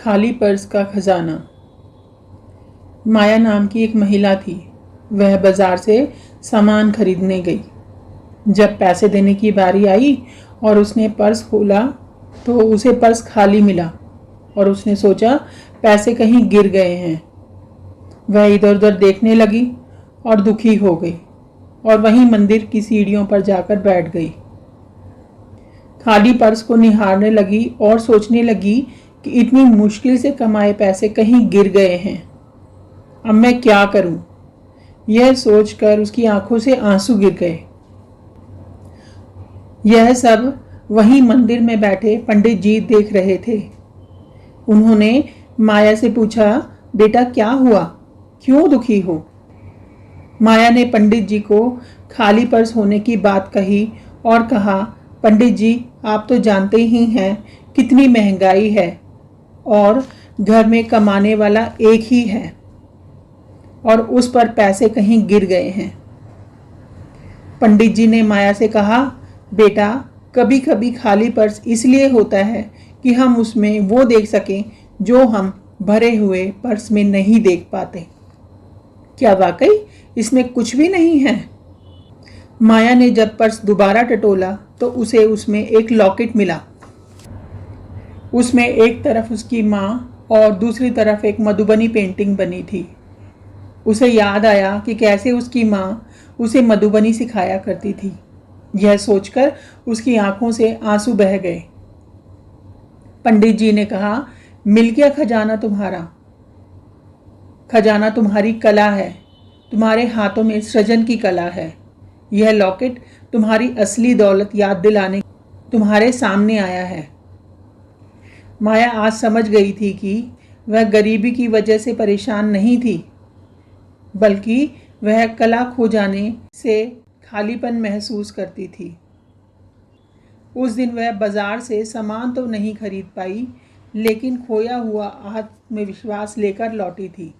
खाली पर्स का खजाना। माया नाम की एक महिला थी। वह बाजार से सामान खरीदने गई। जब पैसे देने की बारी आई और उसने पर्स खोला तो उसे पर्स खाली मिला और उसने सोचा पैसे कहीं गिर गए हैं। वह इधर उधर देखने लगी और दुखी हो गई और वहीं मंदिर की सीढ़ियों पर जाकर बैठ गई। खाली पर्स को निहारने लगी और सोचने लगी कि इतनी मुश्किल से कमाए पैसे कहीं गिर गए हैं। अब मैं क्या करूं? यह सोचकर उसकी आंखों से आंसू गिर गए। यह सब वहीं मंदिर में बैठे पंडित जी देख रहे थे। उन्होंने माया से पूछा, बेटा क्या हुआ, क्यों दुखी हो? माया ने पंडित जी को खाली पर्स होने की बात कही और कहा, पंडित जी आप तो जानते ही हैं कितनी महंगाई है और घर में कमाने वाला एक ही है और उस पर पैसे कहीं गिर गए हैं। पंडित जी ने माया से कहा, बेटा कभी कभी खाली पर्स इसलिए होता है कि हम उसमें वो देख सकें जो हम भरे हुए पर्स में नहीं देख पाते। क्या वाकई इसमें कुछ भी नहीं है? माया ने जब पर्स दोबारा टटोला तो उसे उसमें एक लॉकेट मिला। उसमें एक तरफ उसकी माँ और दूसरी तरफ एक मधुबनी पेंटिंग बनी थी। उसे याद आया कि कैसे उसकी माँ उसे मधुबनी सिखाया करती थी। यह सोचकर उसकी आंखों से आंसू बह गए। पंडित जी ने कहा, मिल गया खजाना तुम्हारा। खजाना तुम्हारी कला है, तुम्हारे हाथों में सृजन की कला है। यह लॉकेट तुम्हारी असली दौलत याद दिलाने तुम्हारे सामने आया है। माया आज समझ गई थी कि वह गरीबी की वजह से परेशान नहीं थी, बल्कि वह कला खो जाने से खालीपन महसूस करती थी। उस दिन वह बाजार से सामान तो नहीं खरीद पाई, लेकिन खोया हुआ आत्मविश्वास लेकर लौटी थी।